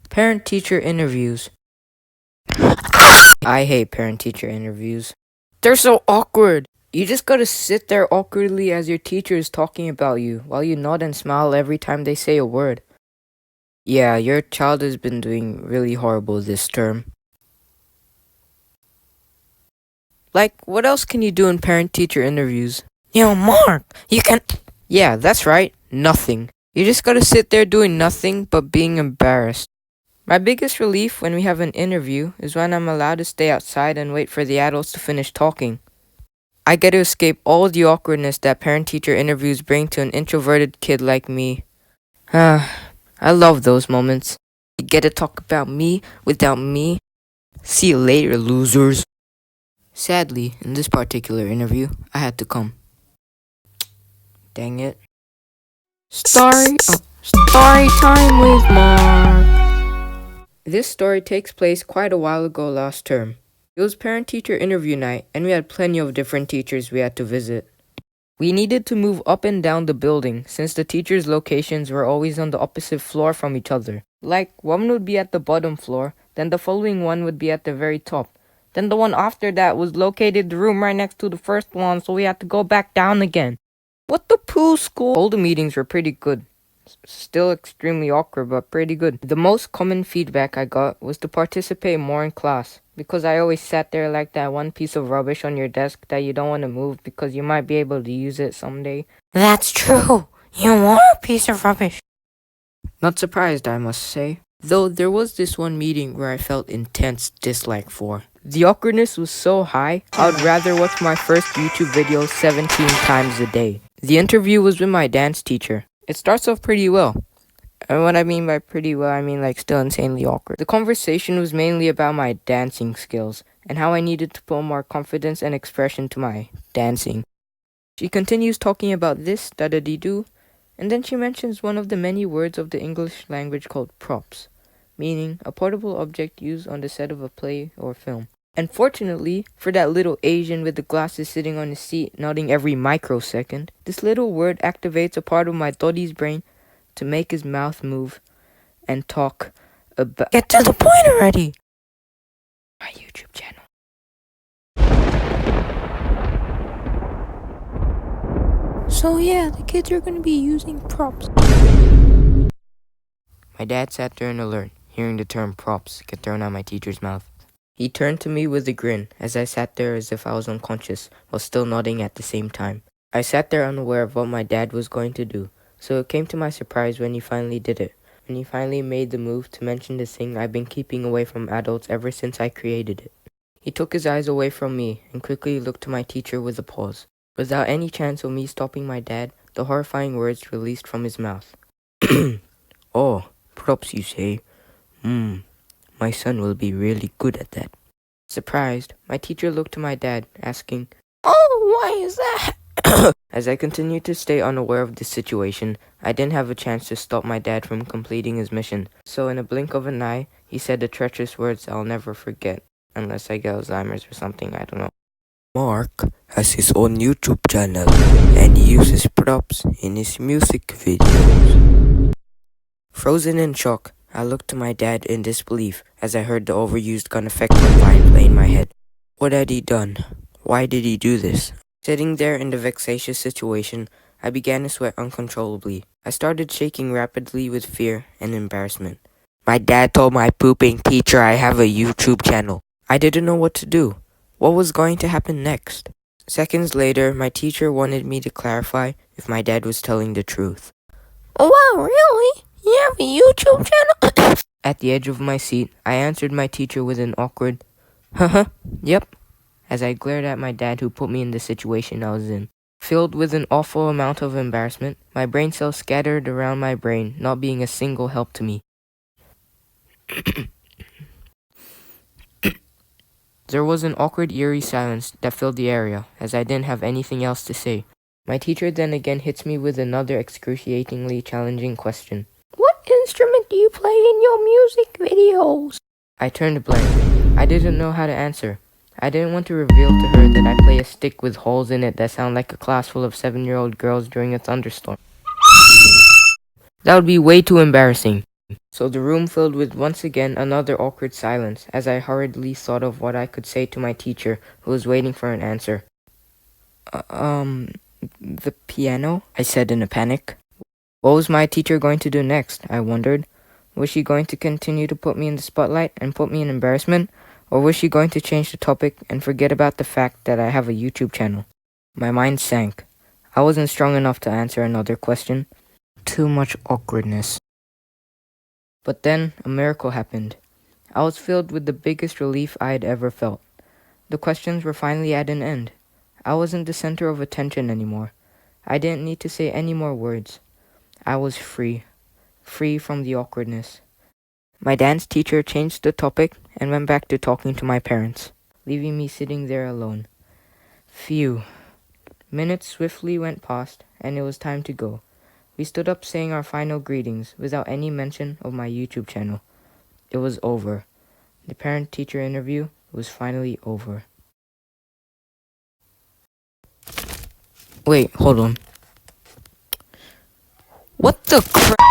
Parent-teacher interviews. I hate parent-teacher interviews. They're so awkward. You just gotta sit there awkwardly as your teacher is talking about you, while you nod and smile every time they say a word. Yeah, your child has been doing really horrible this term. Like, what else can you do in parent-teacher interviews? Yo, Mark, you can... Yeah, that's right, nothing. You just gotta sit there doing nothing but being embarrassed. My biggest relief when we have an interview is when I'm allowed to stay outside and wait for the adults to finish talking. I get to escape all the awkwardness that parent-teacher interviews bring to an introverted kid like me. I love those moments. You get to talk about me without me. See you later, losers. Sadly, in this particular interview, I had to come. Dang it. Story time with Mark. This story takes place quite a while ago last term. It was parent-teacher interview night, and we had plenty of different teachers we had to visit. We needed to move up and down the building since the teachers' locations were always on the opposite floor from each other. Like, one would be at the bottom floor, then the following one would be at the very top. Then the one after that was located the room right next to the first one, so we had to go back down again. What the poo school? All the meetings were pretty good. Still extremely awkward, but pretty good. The most common feedback I got was to participate more in class, because I always sat there like that one piece of rubbish on your desk that you don't want to move because you might be able to use it someday. That's true. You are a piece of rubbish. Not surprised, I must say. Though there was this one meeting where I felt intense dislike for. The awkwardness was so high, I would rather watch my first YouTube video 17 times a day. The interview was with my dance teacher. It starts off pretty well. And what I mean by pretty well, I mean like still insanely awkward. The conversation was mainly about my dancing skills and how I needed to put more confidence and expression to my dancing. She continues talking about this, da-da-dee-doo, and then she mentions one of the many words of the English language called props, meaning a portable object used on the set of a play or film. And fortunately, for that little Asian with the glasses sitting on his seat nodding every microsecond, this little word activates a part of my Doddy's brain to make his mouth move and talk about... Get to the point already! My YouTube channel. So yeah, the kids are gonna be using props. My dad sat there in alert, hearing the term props get thrown out my teacher's mouth. He turned to me with a grin as I sat there as if I was unconscious, while still nodding at the same time. I sat there unaware of what my dad was going to do, so it came to my surprise when he finally did it, when he finally made the move to mention the thing I've been keeping away from adults ever since I created it. He took his eyes away from me and quickly looked to my teacher with a pause. Without any chance of me stopping my dad, the horrifying words released from his mouth. Oh, props you say? My son will be really good at that. Surprised, my teacher looked to my dad, asking, "Oh, why is that?" As I continued to stay unaware of this situation, I didn't have a chance to stop my dad from completing his mission. So in a blink of an eye, he said the treacherous words I'll never forget. Unless I get Alzheimer's or something, I don't know. Mark has his own YouTube channel, and he uses props in his music videos. Frozen in shock, I looked to my dad in disbelief as I heard the overused gun effect on Vine play in my head. What had he done? Why did he do this? Sitting there in the vexatious situation, I began to sweat uncontrollably. I started shaking rapidly with fear and embarrassment. My dad told my pooping teacher I have a YouTube channel. I didn't know what to do. What was going to happen next? Seconds later, my teacher wanted me to clarify if my dad was telling the truth. Oh wow, really? You have a YouTube channel? At the edge of my seat, I answered my teacher with an awkward, yep, as I glared at my dad who put me in the situation I was in. Filled with an awful amount of embarrassment, my brain cells scattered around my brain, not being a single help to me. There was an awkward, eerie silence that filled the area, as I didn't have anything else to say. My teacher then again hits me with another excruciatingly challenging question. What instrument do you play in your music videos? I turned blank. I didn't know how to answer. I didn't want to reveal to her that I play a stick with holes in it that sound like a class full of 7-year-old girls during a thunderstorm. That would be way too embarrassing. So So the room filled with once again another awkward silence as I hurriedly thought of what I could say to my teacher who was waiting for an answer. "Uh, Um, the piano?" I said in a panic. What was my teacher going to do next? I wondered. Was she going to continue to put me in the spotlight and put me in embarrassment? Or was she going to change the topic and forget about the fact that I have a YouTube channel? My mind sank. I wasn't strong enough to answer another question. Too much awkwardness. But then a miracle happened. I was filled with the biggest relief I had ever felt. The questions were finally at an end. I wasn't the center of attention anymore. I didn't need to say any more words. I was free. Free from the awkwardness. My dance teacher changed the topic and went back to talking to my parents, leaving me sitting there alone. Phew. Minutes swiftly went past, and it was time to go. We stood up saying our final greetings without any mention of my YouTube channel. It was over. The parent-teacher interview was finally over. Wait, hold on. What the crap?